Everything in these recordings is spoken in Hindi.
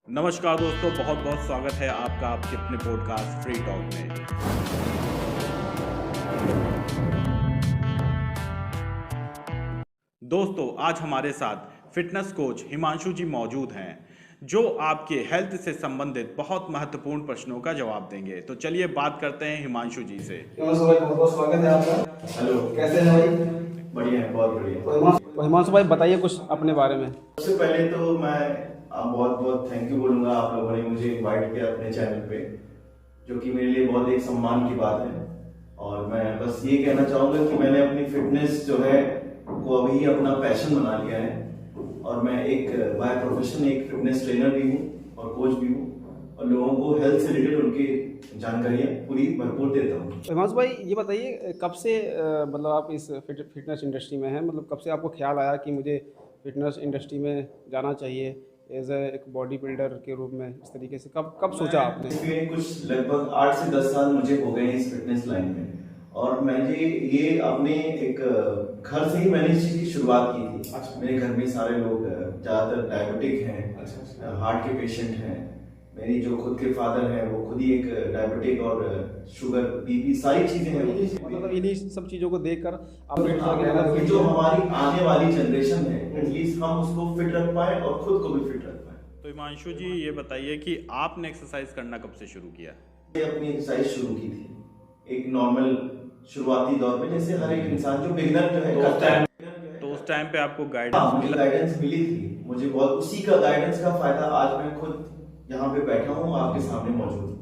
नमस्कार दोस्तों, बहुत बहुत स्वागत है आपका आपके अपने पॉडकास्ट फ्री टॉक में। दोस्तों, आज हमारे साथ फिटनेस कोच हिमांशु जी मौजूद हैं जो आपके हेल्थ से संबंधित बहुत महत्वपूर्ण प्रश्नों का जवाब देंगे। तो चलिए बात करते हैं हिमांशु जी से। हिमांशु भाई, बहुत बहुत स्वागत है आपका। हेलो, कैसे हैं भाई? बढ़िया है, बहुत बढ़िया। तो हिमांशु भाई बताइए कुछ अपने बारे में। सबसे पहले तो मैं बहुत बहुत थैंक यू बोलूँगा, आप लोगों ने मुझे इनवाइट किया अपने चैनल पे, जो कि मेरे लिए बहुत एक सम्मान की बात है। और मैं बस ये कहना चाहूँगा कि मैंने अपनी फिटनेस जो है को अभी अपना पैशन बना लिया है। और मैं एक बाय प्रोफेशन एक फिटनेस ट्रेनर भी हूँ और कोच भी हूँ, और लोगों को हेल्थ से रिलेटेड उनकी जानकारियाँ पूरी भरपूर देता हूँ। हिमांशु भाई ये बताइए, कब से मतलब आप इस फिटनेस इंडस्ट्री में हैं? मतलब कब से आपको ख्याल आया कि मुझे फिटनेस इंडस्ट्री में जाना चाहिए एज एक बॉडी बिल्डर के रूप में? इस तरीके से कब सोचा आपने? इसमें कुछ लगभग 8 से 10 साल मुझे हो गए हैं इस फिटनेस लाइन में। और मैंने ये अपने एक घर से ही मैंने इस चीज़ की शुरुआत की थी। अच्छा। मेरे घर में सारे लोग ज़्यादातर डायबिटिक हैं, अच्छा। हार्ट के पेशेंट हैं। मेरी जो खुद के फादर हैं वो खुद ही एक डायबिटिक और शुगर बीपी सारी चीज़ें हैं। मतलब इन्हीं सब चीज़ों को देखकर आप कि जो हमारी आने वाली जनरेशन है एटलीस्ट हम उसको फिट रख पाए और खुद को भी फिट रख पाए। तो हिमांशु जी ये बताइए कि आपने एक्सरसाइज करना कब से शुरू किया? मैंने अपनी एक्सरसाइज शुरू की थी एक नॉर्मल शुरुआती दौर में, जैसे हर एक इंसान जो बिगिनर जो है करता है। तो उस टाइम पे आपको गाइडेंस मिली थी मुझे बहुत, उसी का गाइडेंस का फायदा आज मैं खुद यहाँ पे बैठा हूँ आपके सामने मौजूद हूँ।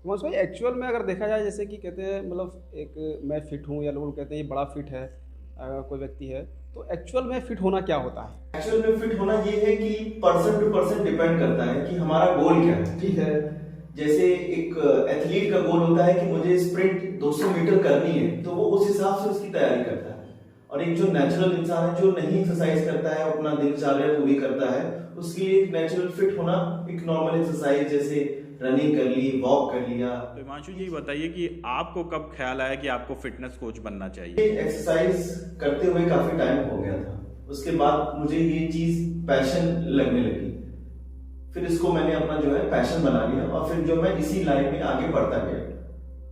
हिमांशु भाई एक्चुअल में अगर देखा जाए, जैसे कि कहते हैं मतलब एक मैं फिट हूँ या लोग कहते हैं ये बड़ा फिट है, कोई व्यक्ति है, तो एक्चुअल में फिट होना क्या होता है? एक्चुअल में फिट होना ये है कि पर्सन टू पर्सन डिपेंड करता है कि हमारा गोल क्या है। ठीक है, जैसे एक एथलीट का गोल होता है कि मुझे स्प्रिंट 200 मीटर करनी है, तो वो उस हिसाब से उसकी तैयारी करता है। और एक जो नेचुरल इंसान है जो नहीं एक्सरसाइज करता है, अपना दिनचर्या पूरी करता है, उसके लिए एक नेचुरल फिट होना एक नॉर्मल एक्सरसाइज जैसे रनिंग कर ली, वॉक कर लिया। तो हिमांशु जी बताइए कि आपको कब ख्याल आया कि आपको फिटनेस कोच बनना चाहिए? एक्सरसाइज करते हुए काफी टाइम हो गया था, उसके बाद मुझे ये चीज पैशन लगने लगी। फिर इसको मैंने अपना जो है पैशन बना लिया और फिर जो मैं इसी लाइन में आगे बढ़ता गया।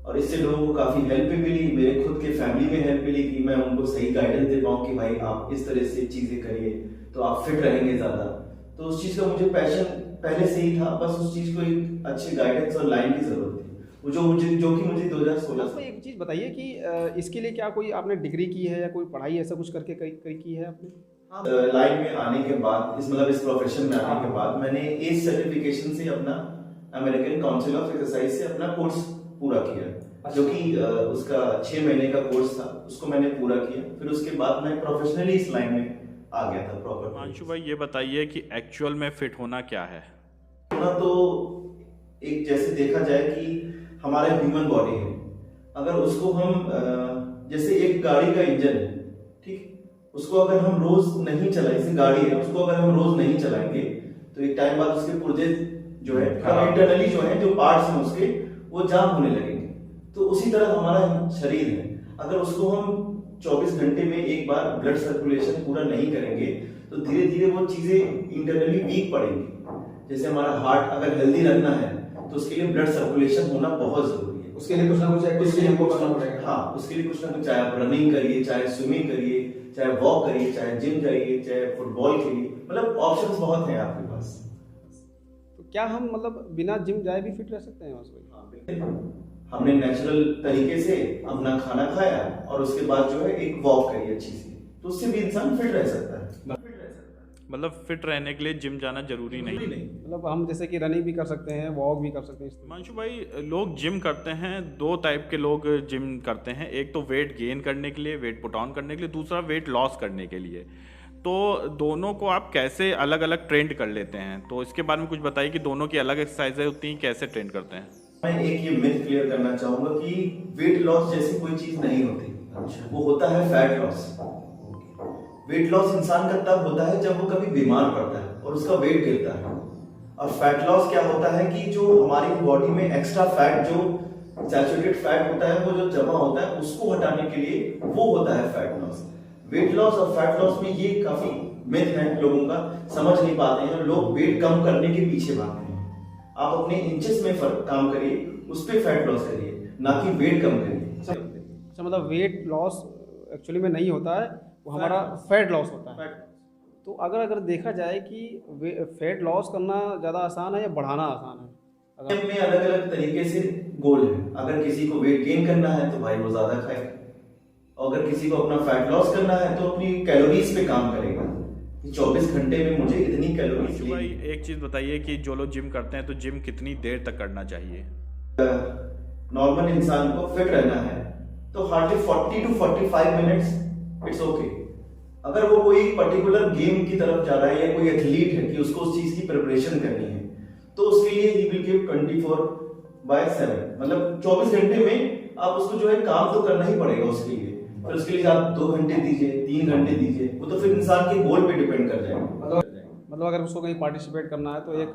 और इससे लोगों को काफी हेल्प भी मिली, मेरे खुद के फैमिली में हेल्प मिली कि मैं उनको सही गाइडेंस दे पाऊँ कि भाई आप इस तरह से चीजें करिए तो आप फिट रहेंगे ज्यादा। तो उस चीज का मुझे पैशन पहले से ही था, बस उस चीज को एक अच्छे गाइडेंस और लाइन की जरूरत थी, जो कि मुझे 2016 से। एक चीज बताइए कि इसके लिए क्या कोई आपने डिग्री की है या कोई पढ़ाई ऐसा कुछ करके कहीं की है आपने? लाइन में आने के बाद इस प्रोफेशन में आने के बाद मैंने एज सर्टिफिकेशन से अपना अमेरिकन काउंसिल ऑफ एक्सरसाइज से अपना कोर्स पूरा किया, जो कि उसका 6 महीने का कोर्स था, उसको मैंने पूरा किया। फिर उसके बाद मैं प्रोफेशनली इस लाइन में आ गया था प्रॉपर। हिमांशु भाई ये बताइए कि एक्चुअल में फिट होना क्या है? होना तो एक जैसे देखा जाए कि हमारा ह्यूमन बॉडी है, अगर उसको हम जैसे एक गाड़ी का इंजन है, ठीक, उसको अगर हम रोज नहीं चलाएं, जैसे गाड़ी है उसको अगर हम रोज नहीं चलाएंगे तो एक टाइम बाद उसके पुर्जे जो है इंटरनली जो है जो पार्ट्स हैं उसके वो जाम होने लगेंगे। तो उसी तरह हमारा शरीर है, अगर उसको हम 24 घंटे में एक बार ब्लड सर्कुलेशन पूरा नहीं करेंगे तो धीरे धीरे वो चीजें इंटरनली वीक पड़ेंगी। जैसे हमारा हार्ट अगर हेल्दी रखना है तो उसके लिए ब्लड सर्कुलेशन होना बहुत जरूरी है। उसके लिए कुछ ना कुछ एक्टिविटी हमको करना पड़ेगा। हाँ, उसके लिए कुछ ना कुछ, चाहे आप रनिंग करिए, चाहे स्विमिंग करिए, चाहे वॉक करिए, चाहे जिम जाइए, चाहे फुटबॉल खेलिए, मतलब ऑप्शंस बहुत हैं आपके पास। तो क्या हम मतलब बिना जिम जाए भी फिट रह सकते हैं? हमने नेचुरल तरीके से अपना खाना खाया और उसके बाद जो है एक वॉक करिए अच्छी सी, तो उससे भी इंसान फिट रह सकता है। मतलब फिट रहने के लिए जिम जाना जरूरी नहीं। मतलब हम जैसे कि रनिंग भी कर सकते हैं, वॉक भी कर सकते हैं। हिमांशु भाई, लोग जिम करते हैं, 2 टाइप के लोग जिम करते हैं। एक तो वेट गेन करने के लिए, वेट पुट ऑन करने के लिए, दूसरा वेट लॉस करने के लिए। तो दोनों को आप कैसे अलग अलग ट्रेंड कर लेते हैं? तो इसके बारे में कुछ बताइए कि दोनों की अलग एक्सरसाइजेज होती हैं, कैसे ट्रेंड करते हैं? मैं एक ये मिथ क्लियर करना चाहूंगा कि वेट लॉस जैसी कोई चीज नहीं होती। अच्छा, वो होता है फैट लॉस। वेट लॉस इंसान का तब होता है जब वो कभी बीमार पड़ता है और उसका वेट गिरता है। और फैट लॉस क्या होता है कि जो हमारी बॉडी में एक्स्ट्रा फैट, जो सैचुरेटेड फैट होता है, वो जो जमा होता है उसको हटाने के लिए वो होता है फैट लॉस। वेट लॉस और फैट लॉस में ये काफी मिथ है लोगों का, समझ नहीं पाते हैं, लोग वेट कम करने के पीछे भागते हैं। आप अपने इंचेस में फर्क काम करिए, उस पर फैट लॉस करिए, ना कि वेट कम करिए। अच्छा, मतलब वेट लॉस एक्चुअली में नहीं होता है, वो हमारा फैट लॉस होता है। तो अगर देखा जाए कि फैट लॉस करना ज़्यादा आसान है या बढ़ाना आसान है? अगर में अलग अलग तरीके से गोल है, अगर किसी को वेट गेन करना है तो भाई वो ज्यादा खाएगा, अगर किसी को अपना फैट लॉस करना है तो अपनी कैलोरीज पे काम करेगा कि 24 घंटे में मुझे इतनी कैलोरीज। भाई एक चीज बताइए कि जो लोग जिम करते हैं तो जिम कितनी देर तक करना चाहिए? नॉर्मल इंसान को फिट रहना है तो hardly 40 to 45 minutes it's okay. अगर वो कोई पर्टिकुलर गेम की तरफ जा रहा है या कोई एथलीट है कि उसको उस चीज की प्रिपरेशन करनी है तो उसके लिए ही विल गिव 24/7, मतलब 24 घंटे में आप उसको जो है काम तो करना ही पड़ेगा उसके लिए। फिर उसके लिए आप 2 घंटे दीजिए, 3 घंटे दीजिए, वो तो फिर इंसान के गोल पे डिपेंड कर जाएगा। मतलब अगर उसको कहीं पार्टिसिपेट करना है तो एक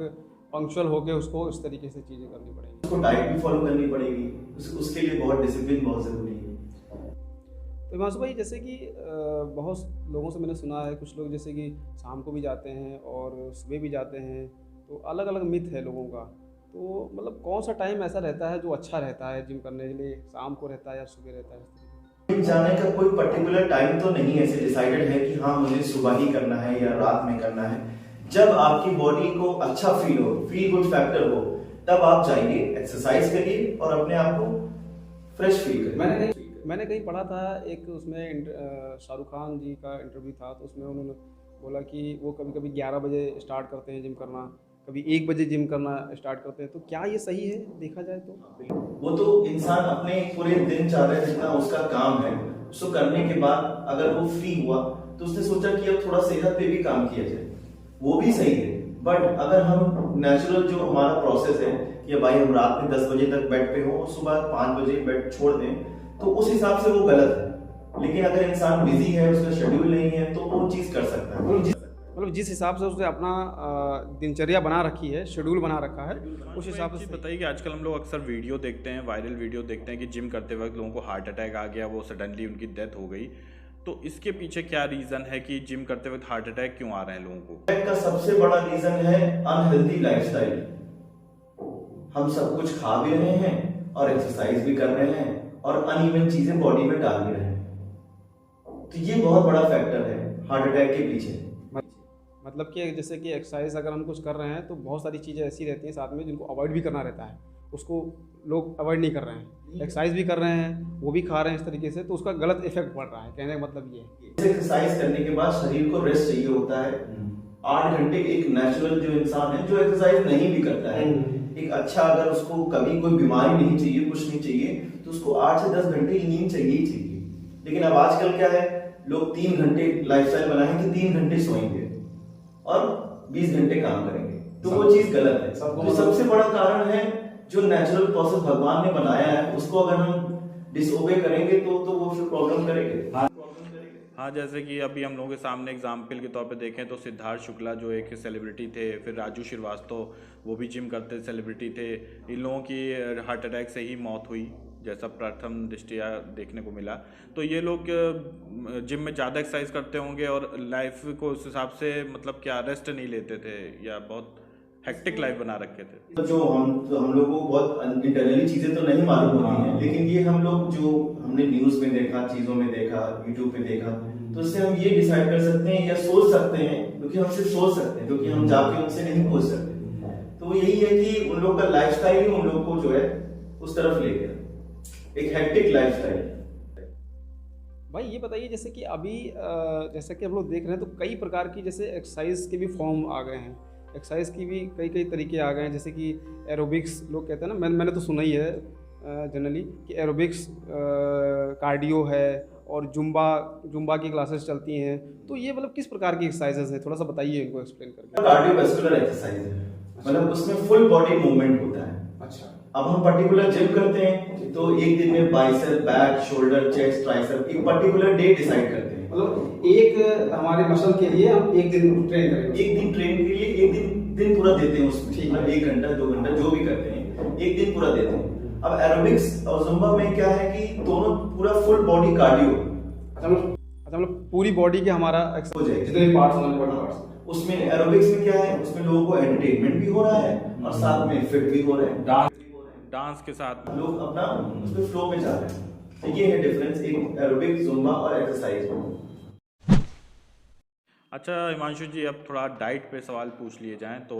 पंक्चुअल होके उसको इस तरीके से चीजें करनी पड़ेगी, उसको डाइट भी फॉलो करनी पड़ेगी, उसके लिए बहुत डिसिप्लिन बहुत जरूरी है। तो हिमांशु भाई, जैसे कि बहुत लोगों से मैंने सुना है, कुछ लोग जैसे कि शाम को भी जाते हैं और सुबह भी जाते हैं, तो अलग अलग मिथ है लोगों का। तो मतलब कौन सा टाइम ऐसा रहता है जो अच्छा रहता है जिम करने के लिए, शाम को रहता है या सुबह रहता है? जिम जाने का कोई पर्टिकुलर टाइम तो नहीं ऐसे डिसाइडेड है कि हाँ मुझे सुबह ही करना है या रात में करना है। जब आपकी बॉडी को अच्छा फील हो, फील गुड फैक्टर हो, तब आप जाइए, एक्सरसाइज करिए और अपने आप को फ्रेश फील करिए। मैंने कहीं पढ़ा था, एक उसमें शाहरुख खान जी का इंटरव्यू था, तो उसमें उन्होंने बोला कि वो कभी कभी 11 बजे स्टार्ट करते हैं जिम करना, कभी 1 बजे जिम करना स्टार्ट करते हैं। तो क्या ये सही है देखा जाए तो? वो तो इंसान अपने पूरे दिनचर्या जितना उसका काम है उसको करने के बाद अगर वो फ्री हुआ तो उसने सोचा कि अब थोड़ा सेहत पे भी काम किया जाए, वो भी सही है। बट अगर हम नेचुरल जो हमारा प्रोसेस है कि भाई हम रात में 10 बजे तक बेड पे हो और सुबह 5 बजे बेड छोड़ दें, तो उस हिसाब से वो गलत है। लेकिन अगर इंसान बिजी है, उसका शेड्यूल नहीं है, तो वो चीज कर सकता है। मतलब जिस हिसाब से उसने अपना दिनचर्या बना रखी है, शेड्यूल बना रखा है, उस हिसाब से। बताइए कि आजकल हम लोग अक्सर वीडियो देखते हैं, वायरल वीडियो देखते हैं कि जिम करते वक्त लोगों को हार्ट अटैक आ गया, वो सडनली उनकी डेथ हो गई। तो इसके पीछे क्या रीजन है कि जिम करते वक्त हार्ट अटैक क्यों आ रहे हैं लोगों को? का सबसे बड़ा रीजन है अनहेल्दी लाइफस्टाइल। हम सब कुछ खा भी रहे हैं और एक्सरसाइज भी कर रहे हैं और अनइवन चीजें बॉडी में डाल भी रहे हैं, तो ये बहुत बड़ा फैक्टर है हार्ट अटैक के पीछे। मतलब कि जैसे कि एक्सरसाइज अगर हम कुछ कर रहे हैं तो बहुत सारी चीज़ें ऐसी रहती हैं साथ में जिनको अवॉइड भी करना रहता है, उसको लोग अवॉइड नहीं कर रहे हैं। एक्सरसाइज भी कर रहे हैं, वो भी खा रहे हैं इस तरीके से, तो उसका गलत इफेक्ट पड़ रहा है। कहने का मतलब ये है, एक्सरसाइज करने के बाद शरीर को रेस्ट चाहिए होता है। 8 घंटे एक नेचुरल जो इंसान है जो एक्सरसाइज नहीं भी करता है, एक अच्छा, अगर उसको कभी कोई बीमारी नहीं चाहिए, कुछ नहीं चाहिए, तो उसको 8 से 10 घंटे की नींद चाहिए ही चाहिए। लेकिन अब आजकल क्या है, लोग 3 घंटे लाइफस्टाइल बनाए कि 3 घंटे सोएंगे और 20 घंटे काम करेंगे, तो वो चीज गलत है। तो सबसे बड़ा कारण है जो नेचुरल प्रोसेस भगवान ने बनाया है, उसको अगर हम डिसओबे करेंगे तो वो फिर प्रॉब्लम करेंगे। हाँ, जैसे कि अभी हम लोगों के सामने एग्जाम्पल के तौर पे देखें तो सिद्धार्थ शुक्ला जो एक सेलिब्रिटी थे, फिर राजू श्रीवास्तव वो भी जिम करते सेलिब्रिटी थे। इन लोगों की हार्ट अटैक से ही मौत हुई, जैसा प्रथम दृष्टिया देखने को मिला। तो ये लोग जिम में ज़्यादा एक्सरसाइज करते होंगे और लाइफ को उस हिसाब से मतलब क्या रेस्ट नहीं लेते थे या बहुत हेक्टिक लाइफ बना रखे थे। तो जो हम लोगों को बहुत इंटरनली चीजें तो नहीं मालूम होती हैं, लेकिन ये हम लोग जो हमने न्यूज में देखा, चीजों में देखा, यूट्यूब पे देखा, तो उससे हम ये डिसाइड कर सकते हैं या सोच सकते हैं, क्योंकि हम सिर्फ सोच सकते हैं, क्योंकि हम जाके उनसे नहीं पूछ सकते। तो यही है कि उन लोग का लाइफस्टाइल ही उन लोग को जो है उस तरफ ले गया, एक हेक्टिक लाइफस्टाइल। भाई ये बताइए, जैसे कि अभी जैसे कि हम लोग देख रहे हैं तो कई प्रकार की जैसे एक्सरसाइज के भी फॉर्म आ गए हैं, एक्सरसाइज की भी कई तरीके आ गए हैं। जैसे कि एरोबिक्स लोग कहते हैं ना, मैंने तो सुना ही है जनरली कि एरोबिक्स कार्डियो है और जुम्बा की क्लासेस चलती हैं। तो ये मतलब किस प्रकार की एक्सरसाइजेज है, थोड़ा सा बताइए इनको एक्सप्लेन करके। कार्डियोवैस्कुलर एक्सरसाइज है, मतलब उसमें फुल बॉडी मूवमेंट होता है। अच्छा, अब हम पर्टिकुलर जिम करते हैं तो एक दिन में bicep, back, shoulder, chest, tricep एक पर्टिकुलर डे डिसाइड करते हैं। मतलब एक हमारे मसल के लिए हम एक दिन ट्रेन करेंगे, एक दिन ट्रेन के लिए एक दिन पूरा देते हैं उसमें, ठीक है, 1 घंटा 2 घंटा जो भी करते हैं, एक दिन पूरा देते हैं। अब एरोबिक्स और जुम्बा में क्या है कि दोनों पूरा फुल बॉडी कार्डियो। अच्छा, मतलब पूरी बॉडी के हमारा हो जाएगी, जितने पार्ट्स होंगे बॉडी पार्ट्स। उसमें एरोबिक्स में क्या है, उसमें लोगों को एंटरटेनमेंट भी हो रहा है और साथ में फिट भी हो रहे हैं, डांस के साथ लोग अपना उसमें फ्लो में जा रहे हैं। तो ये है डिफरेंस एक एरोबिक, जुम्बा और एक्सरसाइज में। अच्छा हिमांशु जी, अब थोड़ा डाइट पे सवाल पूछ लिए जाएं तो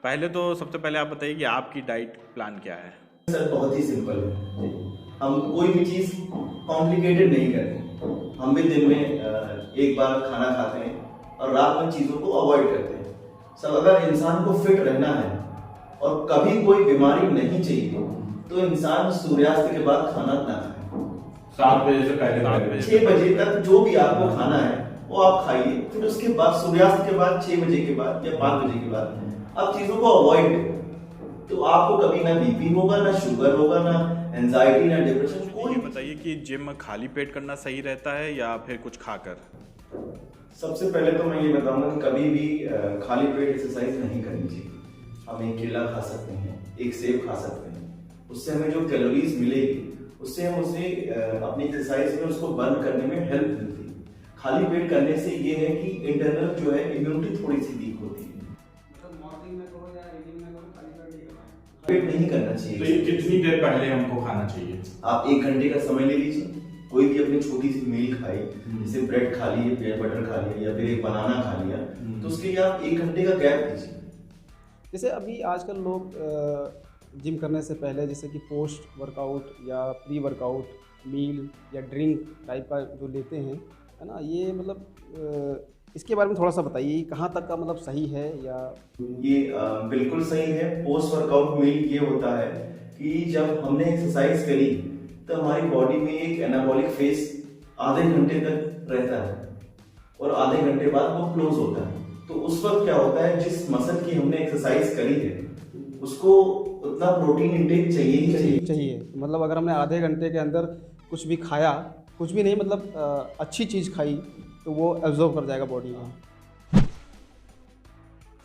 पहले तो सबसे पहले आप बताइए कि आपकी डाइट प्लान क्या है। सर बहुत ही सिंपल है, हम कोई भी चीज़ कॉम्प्लिकेटेड नहीं करते। हम भी दिन में एक बार खाना खाते हैं और रात में चीज़ों को अवॉइड करते हैं। सब अगर इंसान को फिट रहना है और कभी कोई बीमारी नहीं चाहिए तो इंसान सूर्यास्त के बाद खाना ना खाए। 7 बजे से पहले 6 बजे तक जो भी आपको खाना है वो आप खाइए, फिर उसके बाद सूर्यास्त के बाद 6 बजे के बाद या 5 बजे के बाद आप चीज़ों को अवॉइड करें। तो आपको कभी ना बीपी होगा, ना शुगर होगा, ना एंजाइटी, ना डिप्रेशन। कोई बताइए कि जिम खाली पेट करना सही रहता है या फिर कुछ खाकर? सबसे पहले तो मैं ये बताऊंगा कि कभी भी खाली पेट एक्सरसाइज नहीं करनी चाहिए। हम एक केला खा सकते हैं, एक सेब खा सकते हैं, उससे हमें जो कैलोरीज मिलेगी उससे हम उसे अपनी एक्सरसाइज में उसको बर्न करने में हेल्प मिलती है। खाली पेट करने से ये है कि इंटरनल जो है इम्यूनिटी थोड़ी सी वीक होती है। मॉर्निंग में करो या इवनिंग में करो, खाली पेट नहीं करना पेट नहीं करना चाहिए। तो ये कितनी देर पहले हमको खाना चाहिए? आप 1 घंटे का समय ले लीजिए, कोई भी अपनी छोटी सी मील खाई, जैसे ब्रेड खा ली, पीनट बटर खा लिया या फिर एक बनाना खा लिया, तो उसके लिए आप 1 घंटे का गैप दीजिए। जैसे अभी आजकल लोग जिम करने से पहले जैसे कि पोस्ट वर्कआउट या प्री वर्कआउट मील या ड्रिंक टाइप का जो लेते हैं, है ना, ये मतलब इसके बारे में थोड़ा सा बताइए, कहाँ तक का मतलब सही है या? ये बिल्कुल सही है। पोस्ट वर्कआउट मील ये होता है कि जब हमने एक्सरसाइज करी तो हमारी बॉडी में एक एनाबॉलिक फेज आधे घंटे तक रहता है और आधे घंटे बाद वो क्लोज होता है। तो उस वक्त क्या होता है, जिस मसल की हमने एक्सरसाइज करी है उसको उतना प्रोटीन इंटेक चाहिए ही चाहिए। मतलब अगर हमने आधे घंटे के अंदर कुछ भी खाया, कुछ भी नहीं मतलब अच्छी चीज़ खाई, तो वो एब्जॉर्ब कर जाएगा बॉडी में।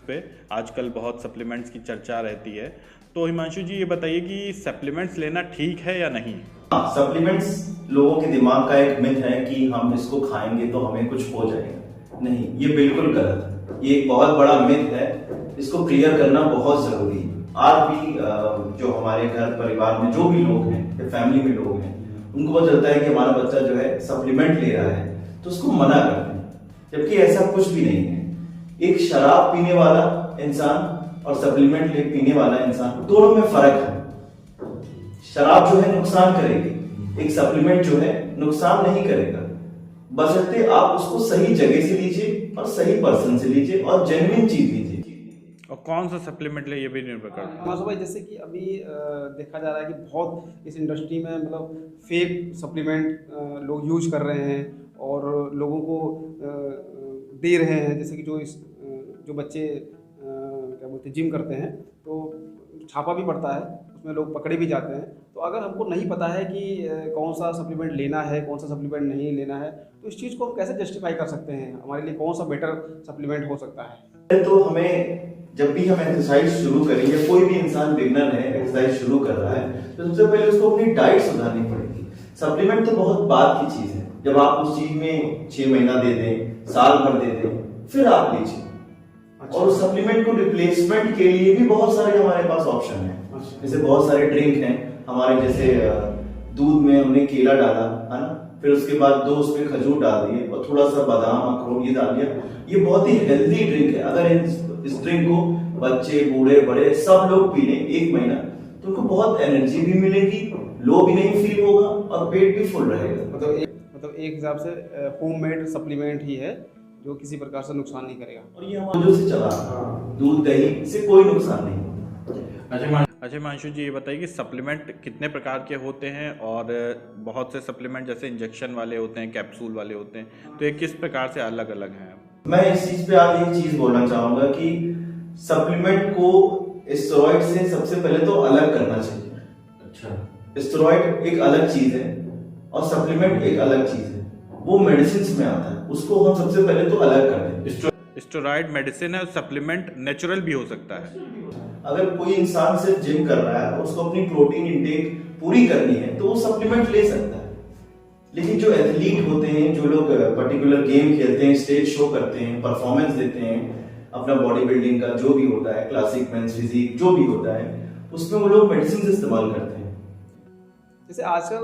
पे आजकल बहुत सप्लीमेंट्स की चर्चा रहती है, तो हिमांशु जी ये बताइए कि सप्लीमेंट्स लेना ठीक है या नहीं? सप्लीमेंट्स लोगों के दिमाग का एक मिथ है कि हम इसको खाएंगे तो हमें कुछ हो जाएगा। नहीं, ये बिल्कुल गलत है। ये एक बहुत बड़ा मिथ है, इसको क्लियर करना बहुत जरूरी है। आज भी जो हमारे घर परिवार में जो भी लोग हैं या फैमिली में लोग हैं, उनको पता चलता है कि हमारा बच्चा जो है सप्लीमेंट ले रहा है तो उसको मना करते हैं, जबकि ऐसा कुछ भी नहीं है। एक शराब पीने वाला इंसान और सप्लीमेंट पीने वाला इंसान, दोनों में फर्क है। शराब जो है नुकसान करेगी, एक सप्लीमेंट जो है नुकसान नहीं करेगा, बशर्ते आप उसको सही जगह से लीजिए और सही पर्सन से लीजिए और जेन्युइन चीज लीजिए। और कौन सा सप्लीमेंट ले ये भी निर्भर करता है। मासू भाई, जैसे कि अभी देखा जा रहा है कि बहुत इस इंडस्ट्री में मतलब फेक सप्लीमेंट लोग यूज कर रहे हैं और लोगों को दे रहे हैं। जैसे कि जो बच्चे क्या बोलते हैं जिम करते हैं तो छापा भी पड़ता है, उसमें लोग पकड़े भी जाते हैं। तो अगर हमको नहीं पता है कि कौन सा सप्लीमेंट लेना है, कौन सा सप्लीमेंट नहीं लेना है, तो इस चीज़ को हम कैसे जस्टिफाई कर सकते हैं? हमारे लिए कौन सा बेटर सप्लीमेंट हो सकता है? तो हमें जब भी हम एक्सरसाइज शुरू करेंगे, कोई भी इंसान बिगनर है एक्सरसाइज शुरू कर रहा है, तो सबसे पहले उसको अपनी डाइट सुधारनी पड़ेगी। सप्लीमेंट तो बहुत बाद की चीज है। जब आप उस चीज में 6 महीना दे दें, साल भर दे दें, फिर आप लीजिए। अच्छा। और उस सप्लीमेंट को रिप्लेसमेंट के लिए भी बहुत सारे हमारे पास ऑप्शन है। अच्छा। जैसे बहुत सारे ड्रिंक हैं हमारे, जैसे दूध में हमने केला डाला है ना, फिर उसके बाद 2 उसमें खजूर डाल दिए और थोड़ा सा बादाम अखरोट ये डाल दिया। ये बहुत ही हेल्दी ड्रिंक है। अगर इस ड्रिंक को बच्चे बूढ़े बड़े सब लोग पी लें 1 महीना, तो उनको बहुत एनर्जी भी मिलेगी, लो भी नहीं फील होगा और पेट भी फुल रहेगा। मतलब एक हिसाब से होममेड सप्लीमेंट ही है जो किसी प्रकार से नुकसान नहीं करेगा। और ये हमारे से चला दूध दही से कोई नुकसान नहीं। अच्छा हिमांशु जी ये बताइए कि सप्लीमेंट कितने प्रकार के होते हैं, और बहुत से सप्लीमेंट जैसे इंजेक्शन वाले होते हैं, कैप्सूल वाले होते हैं, तो ये किस प्रकार से अलग अलग हैं? मैं इस चीज पे आज एक चीज बोलना चाहूंगा कि सप्लीमेंट को स्टेरॉइड से सबसे पहले तो अलग करना चाहिए। अच्छा, स्टेरॉइड एक अलग चीज है और सप्लीमेंट एक अलग चीज है, वो मेडिसिन में आता है, उसको हम सबसे पहले तो अलग कर दें। स्टेरॉइड मेडिसिन है और सप्लीमेंट नेचुरल भी हो सकता है। अगर कोई इंसान सिर्फ जिम कर रहा है और उसको अपनी प्रोटीन इंटेक पूरी करनी है तो वो सप्लीमेंट ले सकता है, लेकिन जो एथलीट होते हैं, जो लोग पर्टिकुलर गेम खेलते हैं, स्टेज शो करते हैं, परफॉर्मेंस देते हैं, अपना बॉडी बिल्डिंग का जो भी होता है, क्लासिक मेंस फिजिक जो भी होता है, उसमें वो लोग मेडिसिन इस्तेमाल करते हैं। जैसे आजकल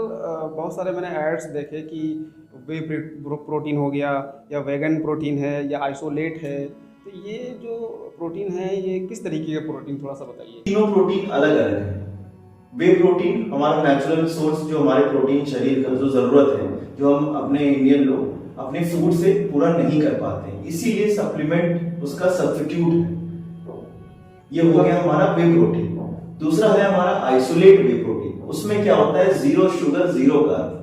बहुत सारे मैंने एड्स देखे कि वे प्रोटीन हो गया, या वेगन प्रोटीन है, या आइसोलेट है, तो ये जो प्रोटीन है ये किस तरीके का प्रोटीन, थोड़ा सा बताइए। तीनों प्रोटीन अलग अलग है। वे प्रोटीन हमारा नेचुरल सोर्स, जो हमारे प्रोटीन शरीर का जो जरूरत है, जो हम अपने इंडियन लोग अपने फूड से पूरा नहीं कर पाते हैं, इसीलिए सप्लीमेंट उसका सब्स्टिट्यूट है। ये हो गया हमारा वे प्रोटीन। दूसरा है हमारा आइसोलेट वे प्रोटीन। उसमें क्या होता है, 0 शुगर 0 कार्ब,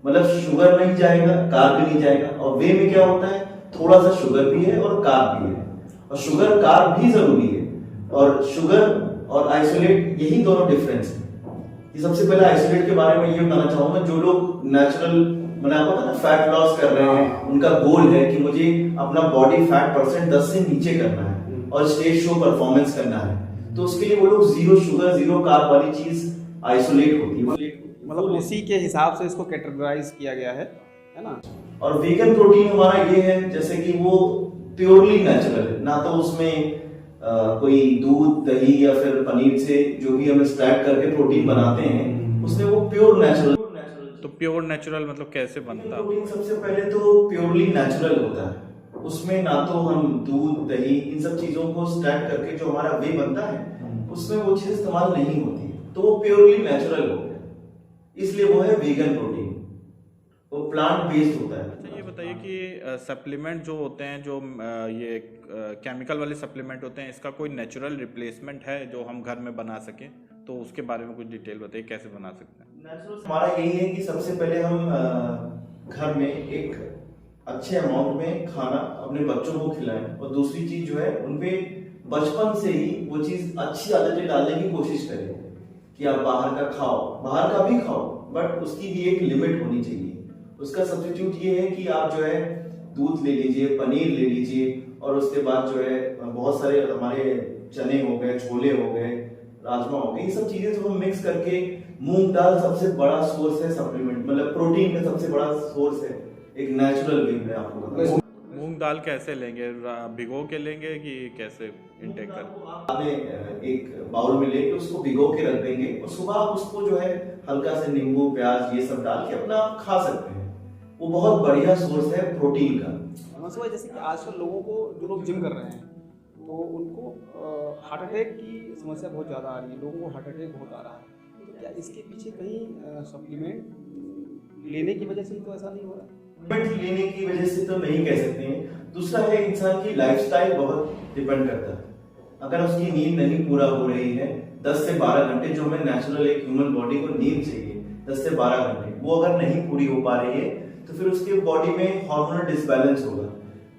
मतलब शुगर नहीं जाएगा, कार्ब भी नहीं जाएगा। और वे में क्या होता है, थोड़ा सा शुगर भी है और कार्ब भी है, और शुगर कार्ब भी जरूरी है। और शुगर और आइसोलेट, यही दोनों डिफरेंस है। ये सबसे पहले आइसोलेट के बारे में ये बताना चाहूंगा, जो लोग नेचुरल, मैंने आपको बताया ना, फैट लॉस कर रहे हैं, उनका गोल है कि मुझे अपना बॉडी फैट परसेंट 10 से नीचे करना है और स्टेज शो परफॉर्मेंस करना है, तो उसके लिए वो लोग 0 शुगर 0 कार्ब वाली चीज आइसोलेट होती है। मतलब उसी के हिसाब से इसको कैटेगराइज किया गया है ना। और वीगन प्रोटीन हमारा ये है, जैसे कि वो प्योरली नेचुरल है, ना तो उसमें कोई दूध, दही या फिर पनीर से जो भी हम एक्सट्रैक्ट करके प्रोटीन बनाते हैं, उसमें वो प्योर नेचुरल। तो प्योर नेचुरल मतलब कैसे बनता है? प्रोटीन सबसे पहले तो प्योरली नेचुरल होता है। उसमें ना तो हम दूध, दही, इन सब चीजों को एक्सट्रैक्ट करके जो हमारा वे बनता है, उसमें वो चीज इस्तेमाल नहीं होती है, तो वो प्योरली नेचुरल हो गया, इसलिए वो है वीगन प्रोटीन, वो प्लांट बेस्ड होता है। अच्छा, ये बताइए कि सप्लीमेंट जो होते हैं, जो ये केमिकल वाले सप्लीमेंट होते हैं, इसका कोई नेचुरल रिप्लेसमेंट है जो हम घर में बना सकें? तो उसके बारे में कुछ डिटेल बताइए, कैसे बना सकते हैं? हमारा यही है कि सबसे पहले हम घर में एक अच्छे अमाउंट में खाना अपने बच्चों को खिलाएं, और दूसरी चीज जो है, उनपे बचपन से ही वो चीज अच्छी आदतें डालने की कोशिश करें कि आप बाहर का खाओ, बाहर का भी खाओ, बट उसकी भी एक लिमिट होनी चाहिए। उसका सब्स्टिट्यूट ये है कि आप जो है दूध ले लीजिए, पनीर ले लीजिए, और उसके बाद जो है बहुत सारे हमारे चने हो गए, छोले हो गए, राजमा हो गए, ये सब चीजें जो हम मिक्स करके, मूंग दाल सबसे बड़ा सोर्स है सप्लीमेंट, मतलब प्रोटीन का सबसे बड़ा सोर्स है, एक नेचुरल वे में आपको बताऊं। मूंग दाल कैसे लेंगे, भिगो के लेंगे कि कैसे इंटेक कर? आपने एक बाउल में लेके उसको भिगो के रख देंगे, और सुबह आप उसको जो है हल्का से नींबू, प्याज ये सब डाल के अपना खा सकते हैं। वो बहुत बढ़िया सोर्स है प्रोटीन का। जैसे कि आजकल लोगों को, जो लोग जिम कर रहे हैं, तो उनको हार्ट अटैक की समस्या बहुत ज़्यादा आ रही है, लोगों को हार्ट अटैक बहुत आ रहा है, तो क्या इसके पीछे कहीं सप्लीमेंट लेने की वजह से तो ऐसा नहीं हो रहा है? सप्लीमेंट लेने की वजह से तो नहीं कह सकते हैं। दूसरा है, इंसान की लाइफस्टाइल बहुत डिपेंड करता है। अगर उसकी नींद नहीं पूरा हो रही है, 10 से 12 घंटे जो हमें नेचुरल एक ह्यूमन बॉडी को नींद चाहिए, 10 से 12 घंटे, वो अगर नहीं पूरी हो पा रही है, तो फिर उसके बॉडी में हार्मोनल डिसबैलेंस होगा,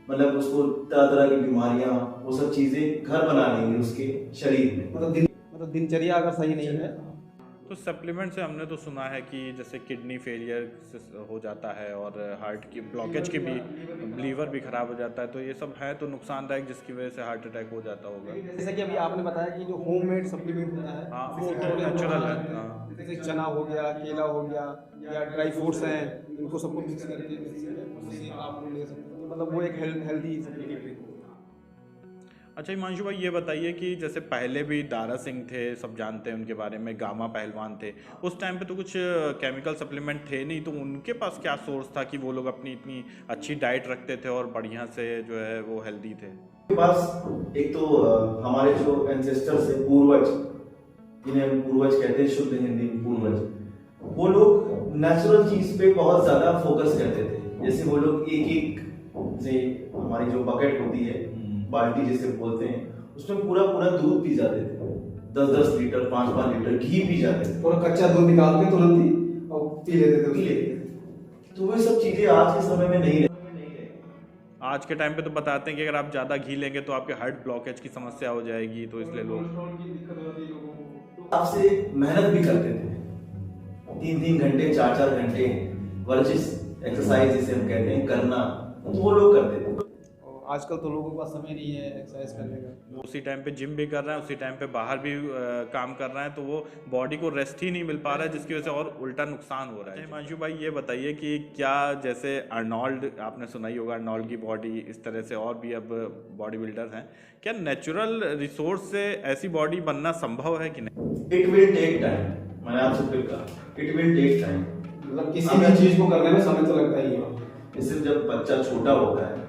मतलब उसको तरह तरह की बीमारियां, वो सब चीजें घर बना लेंगे उसके शरीर में। मतलब दिनचर्या अगर सही नहीं है। तो सप्लीमेंट से हमने तो सुना है कि जैसे किडनी फेलियर हो जाता है, और हार्ट की ब्लॉकेज की भी, लीवर भी खराब हो जाता है, तो ये सब है तो नुकसानदायक, जिसकी वजह से हार्ट अटैक हो जाता होगा। जैसे कि अभी आपने बताया कि जो होममेड सप्लीमेंट होता है, हाँ, वो नेचुरल है। हाँ। जैसे चना हो गया, केला हो गया, या ड्राई फ्रूट्स हैं, इनको सबको मिक्स करके उससे आप ले सकते हो, मतलब वो एक हेल्दी सप्लीमेंट है। अच्छा हिमांशु भाई, ये बताइए कि जैसे पहले भी दारा सिंह थे, सब जानते हैं उनके बारे में, गामा पहलवान थे, उस टाइम पे तो कुछ केमिकल सप्लीमेंट थे नहीं, तो उनके पास क्या सोर्स था कि वो लोग अपनी इतनी अच्छी डाइट रखते थे और बढ़िया से जो है वो हेल्दी थे? उनके पास एक तो हमारे जो एंसेस्टर्स है, पूर्वज, जिन्हें हम पूर्वज कहते हैं, शुद्ध हिंदी में पूर्वज, वो लोग नेचुरल चीज पे बहुत ज्यादा फोकस करते थे। जैसे वो लोग एक जैसे हमारी जो बकेट होती है, बाल्टी जिसे बोलते हैं, उसमें पूरा पूरा दूध पी जाते थे, 10-10 लीटर, 5-5 लीटर घी पी जाते थे, पूरा कच्चा दूध निकाल के तुरंत ही और पी लेते थे। तो वो सब चीजें आज के समय में नहीं रही। आज के टाइम पे तो बताते हैं कि अगर आप ज़्यादा घी लेंगे तो आपके हार्ट ब्लॉकेज की समस्या हो जाएगी, तो इसलिए लोग आपसे मेहनत भी करते थे, 3-3 घंटे, 4-4 घंटे वर्जिश, एक्सरसाइज जिसे हम कहते हैं, करना, वो लोग करते थे। आजकल तो लोगों के पास समय नहीं है एक्सरसाइज करने का। वो उसी टाइम पे जिम भी कर रहा है, उसी टाइम पे बाहर भी काम कर रहा है, तो वो बॉडी को रेस्ट ही नहीं मिल पा रहा है, जिसकी वजह से और उल्टा नुकसान हो रहा है। हिमांशु भाई ये बताइए कि क्या जैसे अर्नोल्ड, आपने सुना ही होगा अर्नोल्ड की बॉडी, इस तरह से और भी अब बॉडी बिल्डर्स हैं, क्या नेचुरल रिसोर्स से ऐसी बॉडी बनना संभव है कि नहीं? इट विल टेक टाइम, मैंने आपसे फिर कहा, इट विल टेक टाइम। मतलब किसी भी चीज को करने में समय तो लगता ही है। जैसे जब बच्चा छोटा होता है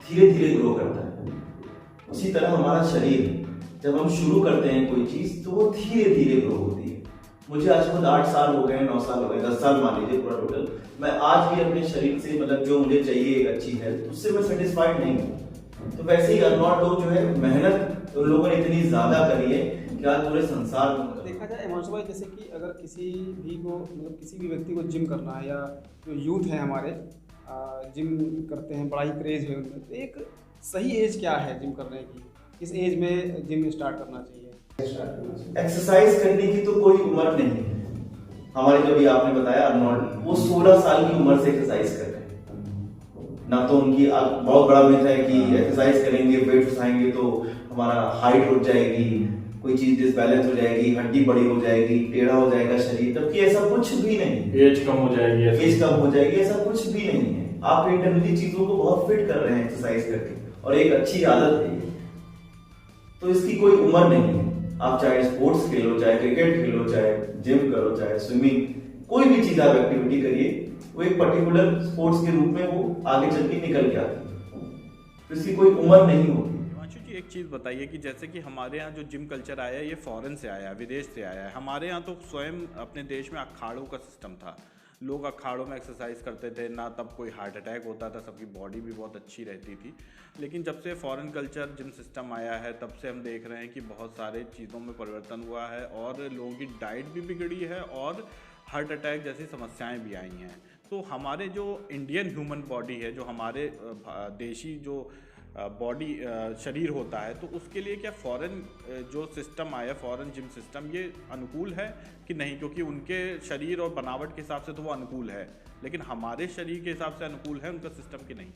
धीरे धीरे ग्रो करता है, उसी तरह हमारा शरीर जब हम शुरू करते हैं कोई चीज तो वो धीरे धीरे ग्रो होती है। मुझे आज खुद 8 साल हो गए, 9 साल हो गए, 10 साल मान लीजिए पूरा टोटल, मैं आज भी अपने शरीर से मतलब जो मुझे चाहिए एक अच्छी हेल्थ, उससे मैं सेटिस्फाइड नहीं हूँ। तो वैसे ही अर्नोल्ड लोग जो है मेहनत उन लोगों ने इतनी ज्यादा करी है कि आज पूरे संसार में देखा जाए हिमांशु भाई, जैसे कि अगर किसी भी को मतलब किसी भी व्यक्ति को जिम करना है, या जो यूथ है हमारे जिम करते हैं, बड़ा ही क्रेज है उनमें, तो एक सही एज क्या है जिम करने की? किस एज में जिम स्टार्ट करना चाहिए? एक्सरसाइज करने की तो कोई उम्र नहीं है। हमारे जो भी आपने बताया अर्नोल्ड, वो 16 साल की उम्र से एक्सरसाइज कर रहे हैं। ना तो उनकी बहुत बड़ा मिथ है कि एक्सरसाइज करेंगे, वेट उठाएंगे तो हमारा हाइट उठ जाएगी, कोई चीज डिसबैलेंस हो जाएगी, हड्डी बड़ी हो जाएगी, टेढ़ा हो जाएगा शरीर, जबकि ऐसा कुछ भी नहीं। एज कम हो जाएगी, ऐसा कुछ भी नहीं है। आप इंटरनली चीजों को बहुत फिट कर रहे हैं एक्सरसाइज करके, और एक अच्छी आदत है ये, तो इसकी कोई उम्र नहीं है। आप चाहे स्पोर्ट्स खेलो, चाहे क्रिकेट खेलो, चाहे जिम करो, चाहे स्विमिंग, कोई भी चीज आप एक्टिविटी करिए, वो एक पर्टिकुलर स्पोर्ट्स के रूप में वो आगे चल के निकल के आती है, तो इसकी कोई उम्र नहीं होती। हिमांशु जी एक चीज़ बताइए कि जैसे कि हमारे यहाँ जो जिम कल्चर आया है ये फॉरेन से आया है, विदेश से आया है। हमारे यहाँ तो स्वयं अपने देश में अखाड़ों का सिस्टम था, लोग अखाड़ों में एक्सरसाइज करते थे, ना तब कोई हार्ट अटैक होता था, सबकी बॉडी भी बहुत अच्छी रहती थी। लेकिन जब से फॉरेन कल्चर जिम सिस्टम आया है, तब से हम देख रहे हैं कि बहुत सारे चीज़ों में परिवर्तन हुआ है, और लोगों की डाइट भी बिगड़ी है, और हार्ट अटैक जैसी समस्याएं भी आई हैं। तो हमारे जो इंडियन ह्यूमन बॉडी है, जो हमारे देशी जो बॉडी शरीर होता है, तो उसके लिए क्या फॉरेन जो सिस्टम आया, फॉरेन जिम सिस्टम, ये अनुकूल है कि नहीं? क्योंकि उनके शरीर और बनावट के हिसाब से तो वो अनुकूल है, लेकिन हमारे शरीर के हिसाब से अनुकूल है उनका सिस्टम कि नहीं,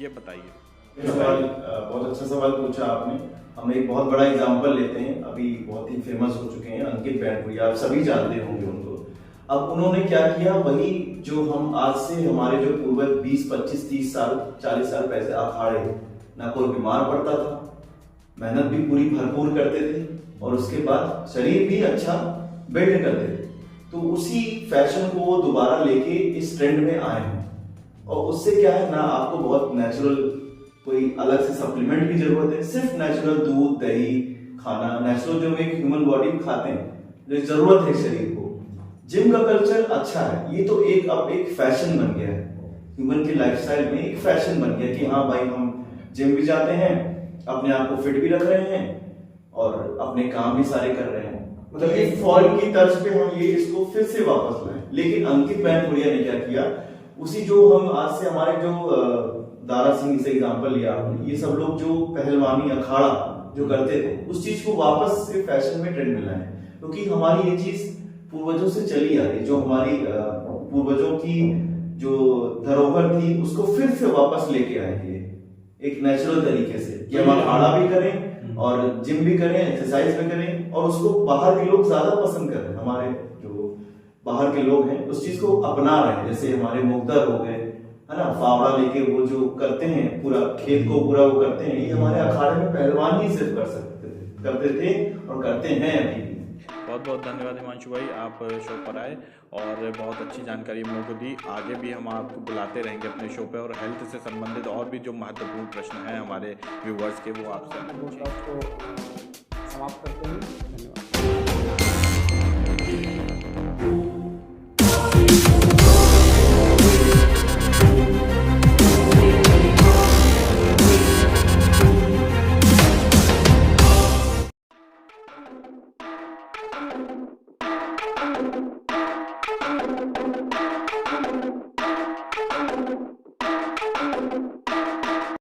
ये बताइए। सवाल बहुत अच्छा सवाल पूछा आपने। हम एक बहुत बड़ा एग्जांपल लेते हैं, अभी बहुत ही फेमस हो चुके हैं अंकित बैनपुरी, आप सभी जानते होंगे उनको। अब उन्होंने क्या किया, वही जो हम आज से हमारे जो पूर्वज 20, 25, 30 साल, 40 साल पहले अखाड़े, ना कोई बीमार पड़ता था, मेहनत भी पूरी भरपूर करते थे, और उसके बाद शरीर भी अच्छा बिल्ड करते थे। तो उसी फैशन को वो दोबारा लेके इस ट्रेंड में आए हैं, और उससे क्या है ना, आपको बहुत नेचुरल कोई अलग से सप्लीमेंट की जरूरत है, सिर्फ नेचुरल दूध दही खाना, नेचुरल जो एक ह्यूमन बॉडी खाते हैं, जो जरूरत है शरीर को। जिम का कल्चर अच्छा है, ये तो एक अब एक फैशन बन गया है, ह्यूमन की लाइफस्टाइल में एक फैशन बन गया कि हाँ भाई हम जिम भी जाते हैं, अपने आप को फिट भी रख रहे हैं, और अपने काम भी सारे कर रहे हैं। मतलब एक फॉरेन की तर्ज पे हम ये इसको फिर से वापस लाए। लेकिन अंकित बैनपुरिया ने क्या किया, उसी जो हम आज से हमारे जो दारा सिंह से एग्जांपल लिया आपने, ये सब लोग जो पहलवानी अखाड़ा जो करते थे, उस चीज को वापस से फैशन में ट्रेंड में लाए, क्योंकि हमारी ये चीज पूर्वजों से चली आ रही, जो हमारी पूर्वजों की जो धरोहर थी उसको फिर से वापस लेके आएंगे एक नेचुरल तरीके से, कि हम अखाड़ा भी करें और जिम भी करें, एक्सरसाइज भी करें, और उसको बाहर के लोग ज्यादा पसंद कर रहे हैं। हमारे जो बाहर के लोग हैं उस चीज को अपना रहे हैं, जैसे हमारे मुगदर हो गए, है ना, फावड़ा लेके वो जो करते हैं, पूरा खेत को पूरा वो करते हैं, ये हमारे अखाड़े में पहलवान ही सिर्फ करते थे और करते हैं अभी भी। बहुत बहुत धन्यवाद हिमांशु भाई, आप शो पर आए और बहुत अच्छी जानकारी हम लोगों को दी। आगे भी हम आपको बुलाते रहेंगे अपने शो पे, और हेल्थ से संबंधित और भी जो महत्वपूर्ण प्रश्न हैं हमारे व्यूवर्स के, वो आपसे को समाप्त करते हैं।